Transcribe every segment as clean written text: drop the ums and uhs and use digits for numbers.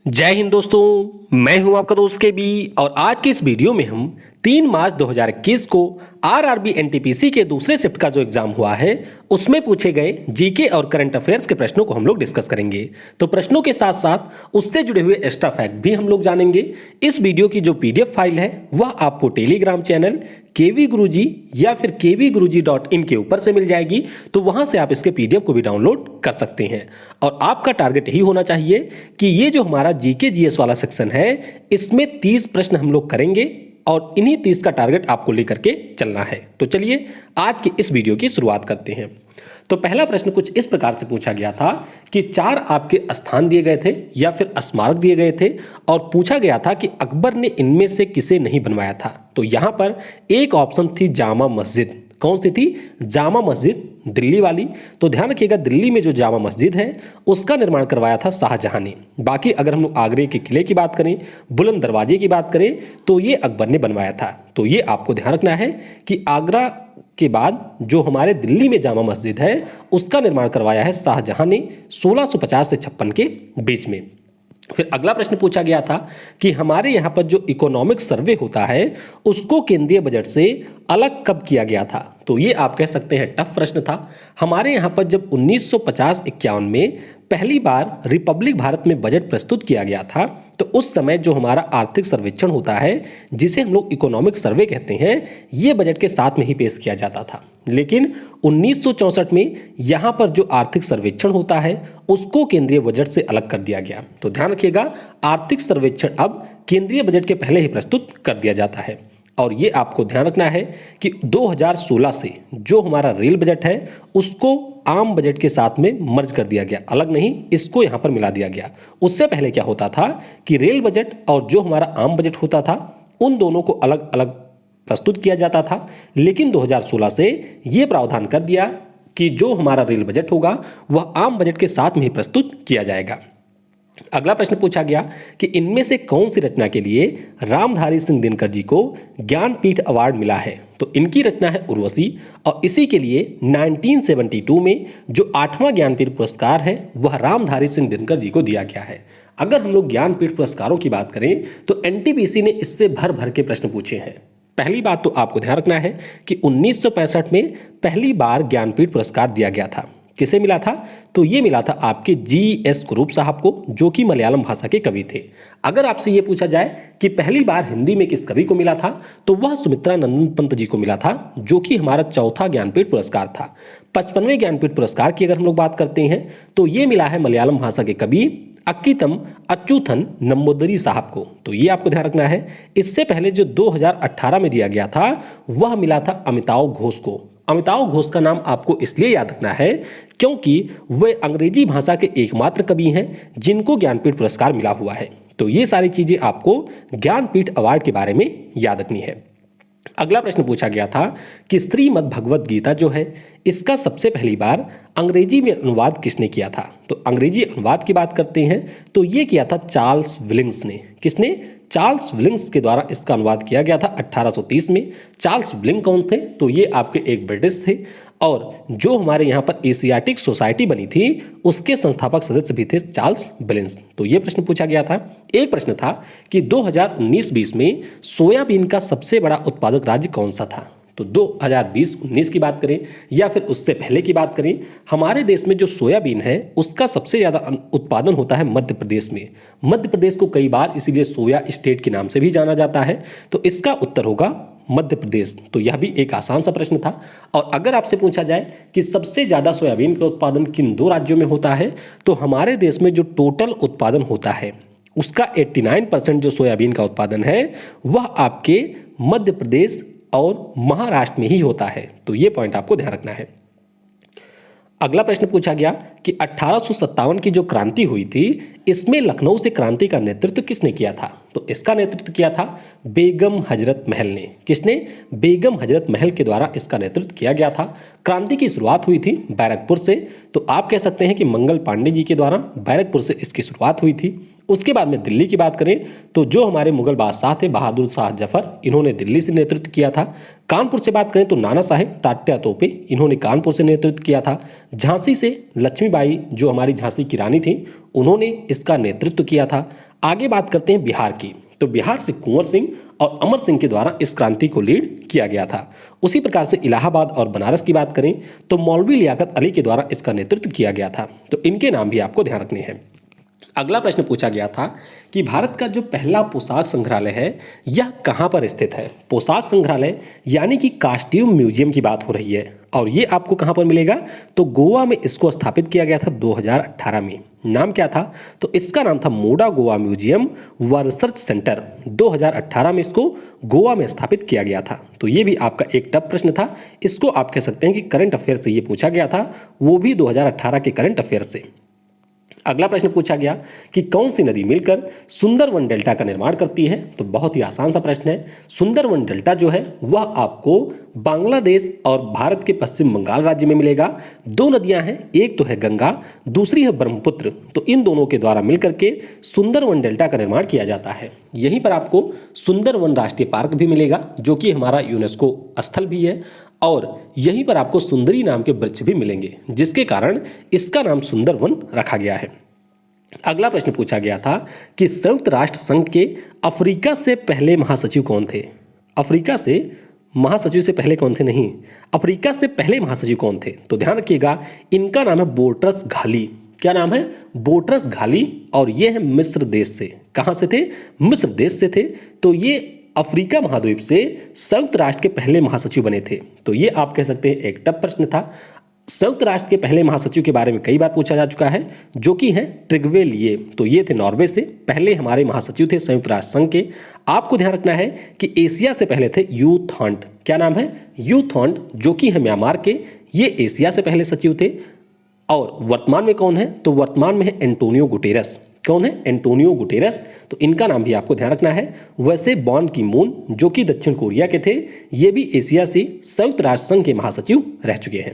जय हिंद दोस्तों, मैं हूं आपका दोस्त के बी और आज के इस वीडियो में हम 3 मार्च 2021 को आरआरबी एनटीपीसी के दूसरे शिफ्ट का जो एग्जाम हुआ है उसमें पूछे गए जीके और करंट अफेयर्स के प्रश्नों को हम लोग डिस्कस करेंगे। तो प्रश्नों के साथ साथ उससे जुड़े हुए एक्स्ट्रा फैक्ट भी हम लोग जानेंगे। इस वीडियो की जो पीडीएफ फाइल है वह आपको टेलीग्राम चैनल केवी गुरुजी या फिर kvguruji.in के ऊपर से मिल जाएगी, तो वहां से आप इसके पीडीएफ को भी डाउनलोड कर सकते हैं। और आपका टारगेट यही होना चाहिए कि ये जो हमारा जीके जीएस वाला सेक्शन है इसमें 30 प्रश्न हम लोग करेंगे और इन्हीं 30 का टारगेट आपको लेकर के चलना है। तो चलिए आज की इस वीडियो की शुरुआत करते हैं। तो पहला प्रश्न कुछ इस प्रकार से पूछा गया था कि 4 आपके स्थान दिए गए थे या फिर स्मारक दिए गए थे और पूछा गया था कि अकबर ने इनमें से किसे नहीं बनवाया था। तो यहां पर एक ऑप्शन थी जामा मस्जिद। कौन सी थी? जामा मस्जिद, दिल्ली वाली। तो ध्यान रखिएगा, दिल्ली में जो जामा मस्जिद है उसका निर्माण करवाया था शाहजहां ने। बाकी अगर हम लोग आगरे के किले की बात करें, बुलंद दरवाजे की बात करें, तो ये अकबर ने बनवाया था। तो ये आपको ध्यान रखना है कि आगरा के बाद जो हमारे दिल्ली में जामा मस्जिद है उसका निर्माण करवाया है शाहजहां ने 1650 से 56 के बीच में। फिर अगला प्रश्न पूछा गया था कि हमारे यहाँ पर जो इकोनॉमिक सर्वे होता है उसको केंद्रीय बजट से अलग कब किया गया था। तो ये आप कह सकते हैं टफ प्रश्न था। हमारे यहाँ पर जब 1950-51 में पहली बार रिपब्लिक भारत में बजट प्रस्तुत किया गया था तो उस समय जो हमारा आर्थिक सर्वेक्षण होता है जिसे हम लोग इकोनॉमिक सर्वे कहते हैं, ये बजट के साथ में ही पेश किया जाता था। लेकिन 1964 में यहाँ पर जो आर्थिक सर्वेक्षण होता है उसको केंद्रीय बजट से अलग कर दिया गया। तो ध्यान रखिएगा, आर्थिक सर्वेक्षण अब केंद्रीय बजट के पहले ही प्रस्तुत कर दिया जाता है। और ये आपको ध्यान रखना है कि 2016 से जो हमारा रेल बजट है उसको आम बजट के साथ में मर्ज कर दिया गया, अलग नहीं, इसको यहाँ पर मिला दिया गया। उससे पहले क्या होता था कि रेल बजट और जो हमारा आम बजट होता था उन दोनों को अलग अलग प्रस्तुत किया जाता था। लेकिन 2016 से ये प्रावधान कर दिया कि जो हमारा रेल बजट होगा वह आम बजट के साथ में ही प्रस्तुत किया जाएगा। अगला प्रश्न पूछा गया कि इनमें से कौन सी रचना के लिए रामधारी सिंह दिनकर जी को ज्ञानपीठ अवार्ड मिला है। तो इनकी रचना है उर्वशी और इसी के लिए 1972 में जो 8वां ज्ञानपीठ पुरस्कार है वह रामधारी सिंह दिनकर जी को दिया गया है। अगर हम लोग ज्ञानपीठ पुरस्कारों की बात करें तो एनटीपीसी ने इससे भर भर के प्रश्न पूछे हैं। पहली बात तो आपको ध्यान रखना है कि 1965 में पहली बार ज्ञानपीठ पुरस्कार दिया गया था। किसे मिला था? तो ये मिला था आपके जी.एस. कुरूप साहब को, जो कि मलयालम भाषा के कवि थे। अगर आपसे ये पूछा जाए कि पहली बार हिंदी में किस कवि को मिला था तो वह सुमित्रा नंदन पंत जी को मिला था, जो कि हमारा चौथा ज्ञानपीठ पुरस्कार था। 55वें ज्ञानपीठ पुरस्कार की अगर हम लोग बात करते हैं तो ये मिला है मलयालम भाषा के कवि अक्कीतम अच्युथन नंबूदरी साहब को। तो ये आपको ध्यान रखना है। इससे पहले जो 2018 में दिया गया था वह मिला था अमिताव घोष को। अमिताव घोष का नाम आपको इसलिए याद रखना है क्योंकि वे अंग्रेजी भाषा के एकमात्र कवि हैं जिनको ज्ञानपीठ पुरस्कार मिला हुआ है। तो ये सारी चीजें आपको ज्ञानपीठ अवार्ड के बारे में याद रखनी है। अगला प्रश्न पूछा गया था कि श्रीमद् भगवद गीता जो है इसका सबसे पहली बार अंग्रेजी में अनुवाद किसने किया था। तो अंग्रेजी अनुवाद की बात करते हैं तो ये किया था चार्ल्स विलिंग्स ने। किसने? चार्ल्स विलिंग्स के द्वारा इसका अनुवाद किया गया था 1830 में। चार्ल्स विलिंग कौन थे? तो ये आपके एक ब्रिटिश थे और जो हमारे यहाँ पर एशियाटिक सोसाइटी बनी थी उसके संस्थापक सदस्य भी थे चार्ल्स विलिंग्स। तो ये प्रश्न पूछा गया था। एक प्रश्न था कि 2019-20 में सोयाबीन का सबसे बड़ा उत्पादक राज्य कौन सा था। तो 2020-19 की बात करें या फिर उससे पहले की बात करें, हमारे देश में जो सोयाबीन है उसका सबसे ज़्यादा उत्पादन होता है मध्य प्रदेश में। मध्य प्रदेश को कई बार इसीलिए सोया स्टेट के नाम से भी जाना जाता है। तो इसका उत्तर होगा मध्य प्रदेश। तो यह भी एक आसान सा प्रश्न था। और अगर आपसे पूछा जाए कि सबसे ज़्यादा सोयाबीन का उत्पादन किन 2 राज्यों में होता है तो हमारे देश में जो टोटल उत्पादन होता है उसका 89% जो सोयाबीन का उत्पादन है वह आपके मध्य प्रदेश और महाराष्ट्र में ही होता है। तो ये पॉइंट आपको ध्यान रखना है। अगला प्रश्न पूछा गया कि 1857 की जो क्रांति हुई थी इसमें लखनऊ से क्रांति का नेतृत्व किसने किया था। तो इसका नेतृत्व किया था बेगम हजरत महल ने। किसने? बेगम हजरत महल के द्वारा इसका नेतृत्व किया गया था। क्रांति की शुरुआत हुई थी बैरकपुर से। तो आप कह सकते हैं कि मंगल पांडे जी के द्वारा बैरकपुर से इसकी शुरुआत हुई थी उसके बाद में दिल्ली की बात करें तो जो हमारे मुगल बादशाह थे बहादुर शाह जफर, इन्होंने दिल्ली से नेतृत्व किया था। कानपुर से बात करें तो नाना साहेब तात्या तोपे, इन्होंने कानपुर से नेतृत्व किया था। झांसी से लक्ष्मीबाई जो हमारी झांसी की रानी थी, उन्होंने इसका नेतृत्व किया था। आगे बात करते हैं बिहार की, तो बिहार से कुंवर सिंह और अमर सिंह के द्वारा इस क्रांति को लीड किया गया था। उसी प्रकार से इलाहाबाद और बनारस की बात करें तो मौलवी लियाकत अली के द्वारा इसका नेतृत्व किया गया था। तो इनके नाम भी आपको ध्यान रखने हैं। अगला प्रश्न पूछा गया था कि भारत का जो पहला पोशाक संग्रहालय है यह कहाँ पर स्थित है। पोशाक संग्रहालय यानी कि कास्ट्यूम म्यूजियम की बात हो रही है, और ये आपको कहाँ पर मिलेगा, तो गोवा में इसको स्थापित किया गया था 2018 में। नाम क्या था, तो इसका नाम था मोडा गोवा म्यूजियम व रिसर्च सेंटर। 2018 में इसको गोवा में स्थापित किया गया था। तो ये भी आपका एक टफ प्रश्न था, इसको आप कह सकते हैं कि करंट अफेयर से ये पूछा गया था, वो भी 2018 के करंट अफेयर से। अगला प्रश्न पूछा गया कि कौन सी नदी मिलकर सुंदरवन डेल्टा का निर्माण करती है। तो बहुत ही आसान सा प्रश्न है। सुंदरवन डेल्टा जो है वह आपको बांग्लादेश और भारत के पश्चिम बंगाल राज्य में मिलेगा। दो नदियां हैं, एक तो है गंगा, दूसरी है ब्रह्मपुत्र। तो इन दोनों के द्वारा मिलकर के सुंदरवन डेल्टा का निर्माण किया जाता है। यहीं पर आपको सुंदरवन राष्ट्रीय पार्क भी मिलेगा, जो कि हमारा यूनेस्को स्थल भी है, और यहीं पर आपको सुंदरी नाम के वृक्ष भी मिलेंगे, जिसके कारण इसका नाम सुंदरवन रखा गया है। अगला प्रश्न पूछा गया था कि संयुक्त राष्ट्र संघ के अफ्रीका से पहले महासचिव कौन थे। अफ्रीका से महासचिव से पहले कौन थे, नहीं, अफ्रीका से पहले महासचिव कौन थे, तो ध्यान रखिएगा, इनका नाम है बोट्रस घाली। क्या नाम है, बोट्रस घाली, और ये है मिस्र देश से। कहां से थे, मिस्र देश से थे। तो ये अफ्रीका महाद्वीप से संयुक्त राष्ट्र के पहले महासचिव बने थे। तो ये आप कह सकते हैं एक टफ प्रश्न था। संयुक्त राष्ट्र के पहले महासचिव के बारे में कई बार पूछा जा चुका है, जो कि हैं ट्रिग्वे लिए। तो ये थे नॉर्वे से पहले हमारे महासचिव थे संयुक्त राष्ट्र संघ के। आपको ध्यान रखना है कि एशिया से पहले थे यू थॉन्ट। क्या नाम है, यू थॉन्ट, जो कि है म्यांमार के। ये एशिया से पहले सचिव थे। और वर्तमान में कौन है, तो वर्तमान में है एंटोनियो गुटेरस। कौन है, एंटोनियो गुटेरस। तो इनका नाम भी आपको ध्यान रखना है। वैसे बॉन की मून जो कि दक्षिण कोरिया के थे, ये भी एशिया से संयुक्त राष्ट्र संघ के महासचिव रह चुके हैं।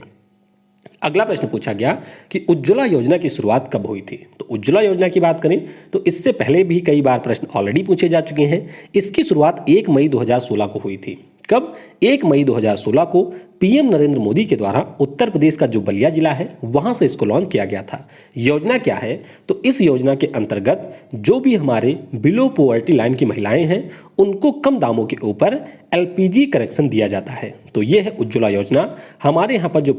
अगला प्रश्न पूछा गया कि उज्ज्वला योजना की शुरुआत कब हुई थी। तो उज्ज्वला योजना की बात करें तो इससे पहले भी कई बार प्रश्न ऑलरेडी पूछे जा चुके हैं। इसकी शुरुआत 1 मई 2016 को हुई थी। कब, 1 मई 2016 को पीएम नरेंद्र मोदी के द्वारा उत्तर प्रदेश का जो बलिया जिला है वहां से इसको लॉन्च किया गया था। योजना क्या है, तो इस योजना के अंतर्गत जो भी हमारे बिलो पॉवर्टी लाइन की महिलाएं हैं उनको कम दामों के ऊपर एलपीजी कनेक्शन दिया जाता है। तो ये है उज्ज्वला योजना। हमारे यहाँ पर जो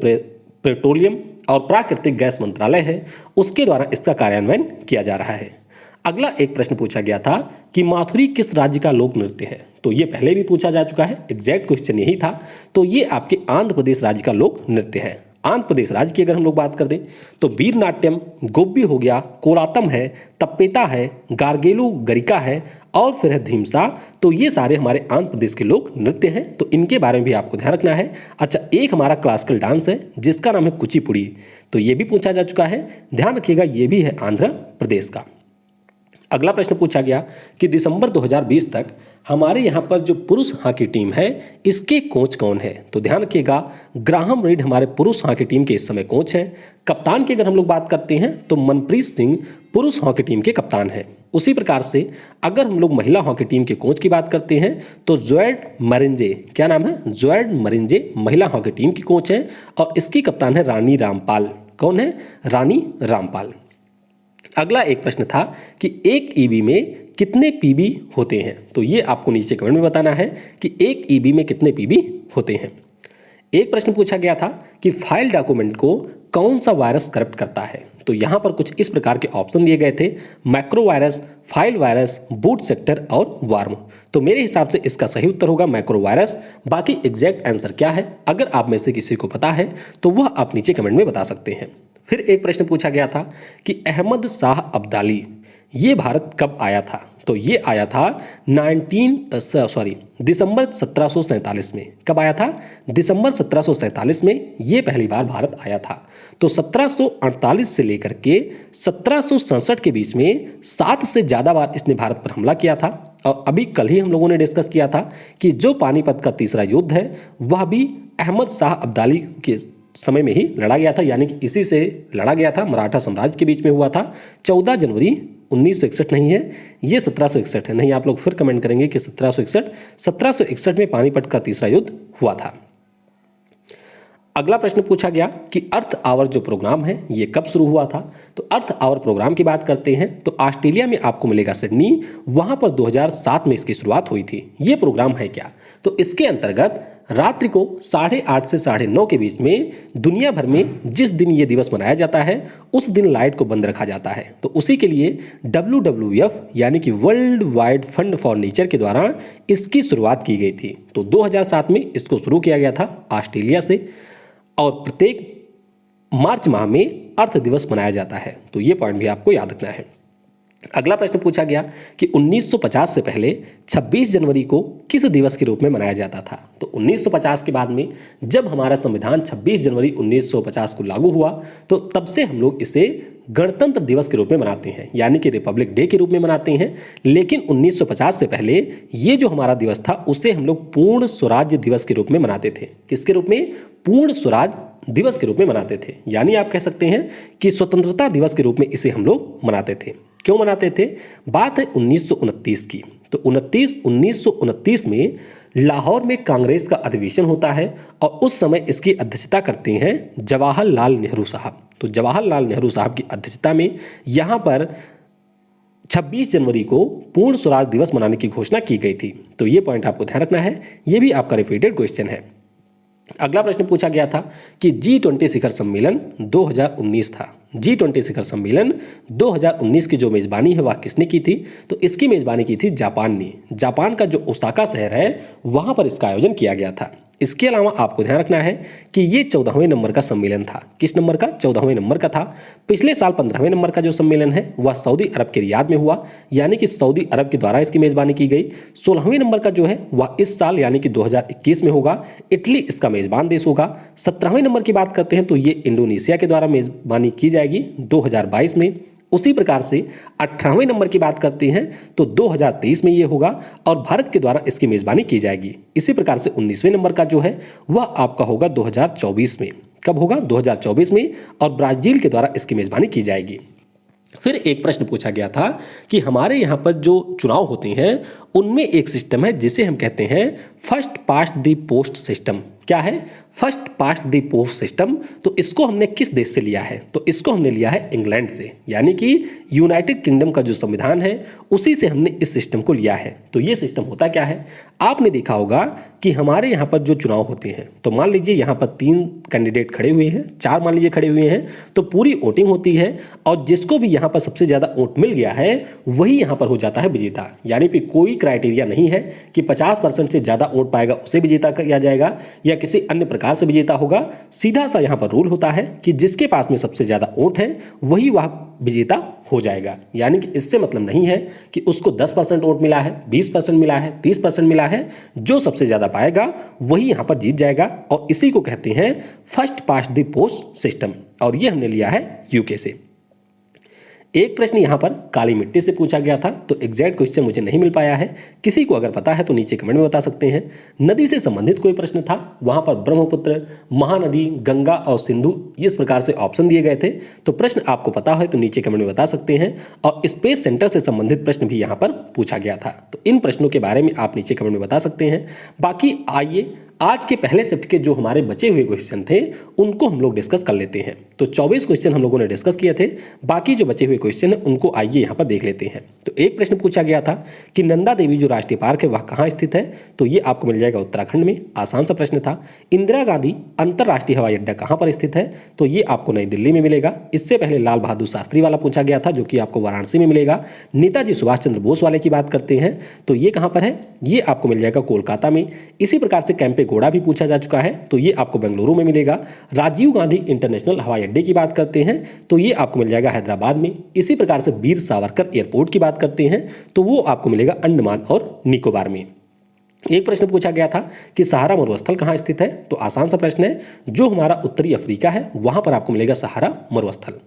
पेट्रोलियम और प्राकृतिक गैस मंत्रालय है उसके द्वारा इसका कार्यान्वयन किया जा रहा है। अगला एक प्रश्न पूछा गया था कि माथुरी किस राज्य का लोक नृत्य है। तो ये पहले भी पूछा जा चुका है, एग्जैक्ट क्वेश्चन यही था। तो ये आपके आंध्र प्रदेश राज्य का लोक नृत्य है। आंध्र प्रदेश राज्य की अगर हम लोग बात कर दें तो वीर नाट्यम, गोब्बी हो गया, कोलातम है, तप्पेता है, गार्गेलू गरिका है, और फिर है धीमसा। तो ये सारे हमारे आंध्र प्रदेश के लोक नृत्य हैं। तो इनके बारे में भी आपको ध्यान रखना है। अच्छा, एक हमारा क्लासिकल डांस है जिसका नाम है कुचिपुड़ी। तो ये भी पूछा जा चुका है, ध्यान रखिएगा, ये भी है आंध्र प्रदेश का। अगला प्रश्न पूछा गया कि दिसंबर 2020 तक हमारे यहाँ पर जो पुरुष हॉकी टीम है इसके कोच कौन है। तो ध्यान रखिएगा, ग्राहम रीड हमारे पुरुष हॉकी टीम के इस समय कोच हैं। कप्तान की अगर हम लोग बात करते हैं तो मनप्रीत सिंह पुरुष हॉकी टीम के कप्तान हैं। उसी प्रकार से अगर हम लोग महिला हॉकी टीम के कोच की बात करते हैं तो जोएड मरिंजे, क्या नाम है, जोएड मरिंजे महिला हॉकी टीम की कोच हैं, और इसकी कप्तान है रानी रामपाल। कौन है, रानी रामपाल। अगला एक प्रश्न था कि एक ईबी में कितने पीबी होते हैं। तो ये आपको नीचे कमेंट में बताना है कि एक ईबी में कितने पीबी होते हैं। एक प्रश्न पूछा गया था कि फाइल डॉक्यूमेंट को कौन सा वायरस करप्ट करता है। तो यहाँ पर कुछ इस प्रकार के ऑप्शन दिए गए थे, macro virus, file virus, boot sector और वार्म। तो मेरे हिसाब से इसका सही उत्तर होगा मैक्रो वायरस। बाकी एग्जैक्ट आंसर क्या है, अगर आप में से किसी को पता है तो वह आप नीचे कमेंट में बता सकते हैं। फिर एक प्रश्न पूछा गया था कि अहमद शाह अब्दाली ये भारत कब आया था। तो ये आया था दिसंबर 1747 में। कब आया था, दिसंबर 1747 में ये पहली बार भारत आया था। तो 1748 से लेकर के 1767 के बीच में 7 से ज़्यादा बार इसने भारत पर हमला किया था। और अभी कल ही हम लोगों ने डिस्कस किया था कि जो पानीपत का तीसरा युद्ध है वह भी अहमद शाह अब्दाली के समय में ही लड़ा गया था, यानी कि इसी से लड़ा गया था, मराठा साम्राज्य के बीच में हुआ था। 14 जनवरी 1961 नहीं है, ये 1761 है। नहीं, आप लोग फिर कमेंट करेंगे कि 1761 में पानीपत का तीसरा युद्ध हुआ था। अगला प्रश्न पूछा गया कि अर्थ आवर जो प्रोग्राम है ये कब शुरू हुआ था। तो अर्थ आवर प्रोग्राम की बात करते हैं तो ऑस्ट्रेलिया में आपको मिलेगा सिडनी, वहां पर 2007 में इसकी शुरुआत हुई थी। ये प्रोग्राम है क्या, तो इसके अंतर्गत रात्रि को 8:30 से 9:30 के बीच में दुनिया भर में जिस दिन ये दिवस मनाया जाता है उस दिन लाइट को बंद रखा जाता है। तो उसी के लिए WWF यानी कि world wide fund for nature के द्वारा इसकी शुरुआत की गई थी। तो 2007 में इसको शुरू किया गया था ऑस्ट्रेलिया से, और प्रत्येक मार्च माह में अर्थ दिवस मनाया जाता है। तो ये पॉइंट भी आपको याद रखना है। अगला प्रश्न पूछा गया कि 1950 से पहले 26 जनवरी को किस दिवस के रूप में मनाया जाता था। तो 1950 के बाद में जब हमारा संविधान 26 जनवरी 1950 को लागू हुआ तो तब से हम लोग इसे गणतंत्र दिवस के रूप में मनाते हैं, यानी कि रिपब्लिक डे के रूप में मनाते हैं। लेकिन 1950 से पहले ये जो हमारा दिवस था उसे हम लोग पूर्ण स्वराज्य दिवस के रूप में मनाते थे। किसके रूप में? पूर्ण स्वराज दिवस के रूप में मनाते थे, यानी आप कह सकते हैं कि स्वतंत्रता दिवस के रूप में इसे हम लोग मनाते थे। क्यों मनाते थे? बात है 1929 की। तो 1929 में लाहौर में कांग्रेस का अधिवेशन होता है और उस समय इसकी अध्यक्षता करते हैं जवाहरलाल नेहरू साहब। तो जवाहरलाल नेहरू साहब की अध्यक्षता में यहाँ पर 26 जनवरी को पूर्ण स्वराज दिवस मनाने की घोषणा की गई थी। तो ये पॉइंट आपको ध्यान रखना है, ये भी आपका रिपीटेड क्वेश्चन है। अगला प्रश्न पूछा गया था कि G20 शिखर सम्मेलन 2019 था। G20 शिखर सम्मेलन 2019 की जो मेजबानी है वह किसने की थी? तो इसकी मेजबानी की थी जापान ने। जापान का जो ओसाका शहर है वहां पर इसका आयोजन किया गया था। इसके अलावा आपको ध्यान रखना है कि ये 14वें नंबर का सम्मेलन था। किस नंबर का? 14वें नंबर का था। पिछले साल 15वें नंबर का जो सम्मेलन है वह सऊदी अरब के रियाद में हुआ, यानी कि सऊदी अरब के द्वारा इसकी मेजबानी की गई। 16वें नंबर का जो है वह इस साल यानी कि 2021 में होगा, इटली इसका मेजबान देश होगा। 17वें नंबर की बात करते हैं तो ये इंडोनेशिया के द्वारा मेजबानी की जाएगी 2022 में। उसी प्रकार से 18वें नंबर की बात करते हैं तो 2023 में ये होगा और भारत के द्वारा इसकी मेजबानी की जाएगी। इसी प्रकार से 19वें नंबर का जो है वह आपका होगा 2024 में। कब होगा? 2024 में, और ब्राजील के द्वारा इसकी मेजबानी की जाएगी। फिर एक प्रश्न पूछा गया था कि हमारे यहाँ पर जो चुनाव होते हैं उनमें एक सिस्टम है जिसे हम कहते हैं first past the post system. क्या है? First past the post system. तो इसको हमने किस देश से लिया है? तो इसको हमने लिया है इंग्लैंड से, यानी कि यूनाइटेड किंगडम का जो संविधान है उसी से हमने इस सिस्टम को लिया है। तो ये सिस्टम होता क्या है? आपने देखा होगा कि हमारे यहाँ पर जो चुनाव होते हैं तो मान लीजिए यहाँ पर 3 कैंडिडेट खड़े हुए हैं, 4 मान लीजिए खड़े हुए हैं, तो पूरी वोटिंग होती है और जिसको भी यहाँ पर सबसे ज़्यादा वोट मिल गया है वही यहाँ पर हो जाता है विजेता। यानी कि कोई क्राइटेरिया नहीं है कि 50% से ज़्यादा वोट पाएगा उसे विजेता किया जाएगा या किसी अन्य प्रकार से विजेता होगा। सीधा सा यहाँ पर रूल होता है कि जिसके पास में सबसे ज़्यादा वोट है वही वह विजेता हो जाएगा। यानी कि इससे मतलब नहीं है कि उसको 10% वोट मिला है, 20% मिला है, 30% मिला है, जो सबसे ज़्यादा पाएगा वही यहाँ पर जीत जाएगा। और इसी को कहते हैं first past the post system, और ये हमने लिया है यूके से। एक प्रश्न यहाँ पर काली मिट्टी से पूछा गया था, तो एग्जैक्ट क्वेश्चन मुझे नहीं मिल पाया है। किसी को अगर पता है तो नीचे कमेंट में बता सकते हैं। नदी से संबंधित कोई प्रश्न था, वहां पर ब्रह्मपुत्र, महानदी, गंगा और सिंधु इस प्रकार से ऑप्शन दिए गए थे। तो प्रश्न आपको पता है तो नीचे कमेंट में बता सकते हैं। और स्पेस सेंटर से संबंधित प्रश्न भी यहाँ पर पूछा गया था, तो इन प्रश्नों के बारे में आप नीचे कमेंट में बता सकते हैं। बाकी आइए आज के पहले शिफ्ट के जो हमारे बचे हुए क्वेश्चन थे उनको हम लोग डिस्कस कर लेते हैं। तो 24 क्वेश्चन हम लोगों ने डिस्कस किए थे, बाकी जो बचे हुए क्वेश्चन हैं उनको आइए यहाँ पर देख लेते हैं। तो एक प्रश्न पूछा गया था कि नंदा देवी जो राष्ट्रीय पार्क है वह कहाँ स्थित है? तो ये आपको मिल जाएगा उत्तराखंड में। आसान सा प्रश्न था। इंदिरा गांधी अंतर्राष्ट्रीय हवाई अड्डा कहाँ पर स्थित है? तो ये आपको नई दिल्ली में मिलेगा। इससे पहले लाल बहादुर शास्त्री वाला पूछा गया था जो कि आपको वाराणसी में मिलेगा। नेताजी सुभाष चंद्र बोस वाले की बात करते हैं तो ये कहाँ पर है? ये आपको मिल जाएगा कोलकाता में। इसी प्रकार से कैंपे घोड़ा भी पूछा जा चुका है, तो ये आपको बेंगलुरु में मिलेगा। राजीव गांधी इंटरनेशनल हवाई अड्डे की बात करते हैं तो ये आपको मिल जाएगा हैदराबाद में। इसी प्रकार से वीर सावरकर एयरपोर्ट की बात करते हैं तो वो आपको मिलेगा अंडमान और निकोबार में। एक प्रश्न पूछा गया था कि सहारा मरुस्थल कहाँ स्थित है? तो आसान सा प्रश्न है, जो हमारा उत्तरी अफ्रीका है वहां पर आपको मिलेगा सहारा मरुस्थल।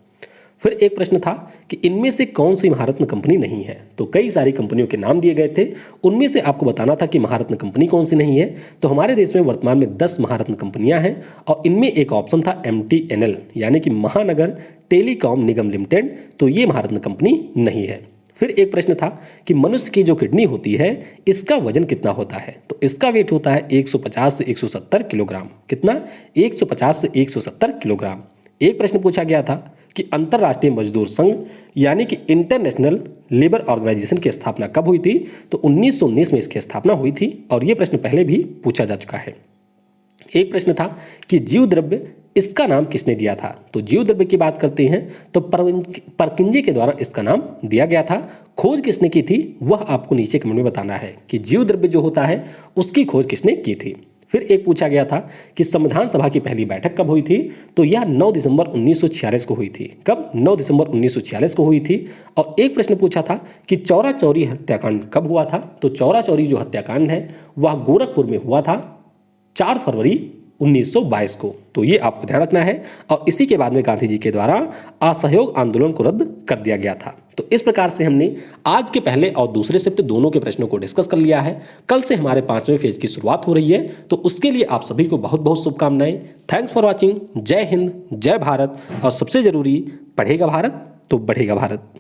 फिर एक प्रश्न था कि इनमें से कौन सी महारत्न कंपनी नहीं है? तो कई सारी कंपनियों के नाम दिए गए थे, उनमें से आपको बताना था कि महारत्न कंपनी कौन सी नहीं है। तो हमारे देश में वर्तमान में 10 महारत्न कंपनियां हैं और इनमें एक ऑप्शन था MTNL यानी कि महानगर टेलीकॉम निगम लिमिटेड, तो ये महारत्न कंपनी नहीं है। फिर एक प्रश्न था कि मनुष्य की जो किडनी होती है इसका वजन कितना होता है, तो इसका वेट होता है 150 से 170 किलोग्राम। कितना? 150 से 170 किलोग्राम। एक प्रश्न पूछा गया था कि अंतर्राष्ट्रीय मजदूर संघ यानी कि इंटरनेशनल लेबर ऑर्गेनाइजेशन की स्थापना कब हुई थी, तो 1919 में इसकी स्थापना हुई थी और ये प्रश्न पहले भी पूछा जा चुका है। एक प्रश्न था कि जीव द्रव्य इसका नाम किसने दिया था, तो जीव द्रव्य की बात करते हैं तो परकिंजी के द्वारा इसका नाम दिया गया था। खोज किसने की थी वह आपको नीचे कमेंट में बताना है कि जीव द्रव्य जो होता है उसकी खोज किसने की थी। फिर एक पूछा गया था कि संविधान सभा की पहली बैठक कब हुई थी, तो यह 9 दिसंबर 1946 को हुई थी। कब? 9 दिसंबर 1946 को हुई थी। और एक प्रश्न पूछा था कि चौरा चौरी हत्याकांड कब हुआ था, तो चौरा चौरी जो हत्याकांड है वह गोरखपुर में हुआ था 4 फरवरी 1922 को, तो ये आपको ध्यान रखना है। और इसी के बाद में गांधी जी के द्वारा असहयोग आंदोलन को रद्द कर दिया गया था। तो इस प्रकार से हमने आज के पहले और दूसरे शिफ्ट दोनों के प्रश्नों को डिस्कस कर लिया है। कल से हमारे 5वें फेज की शुरुआत हो रही है, तो उसके लिए आप सभी को बहुत बहुत शुभकामनाएं। Thanks for watching. जय हिंद, जय भारत, और सबसे जरूरी, पढ़ेगा भारत तो बढ़ेगा भारत।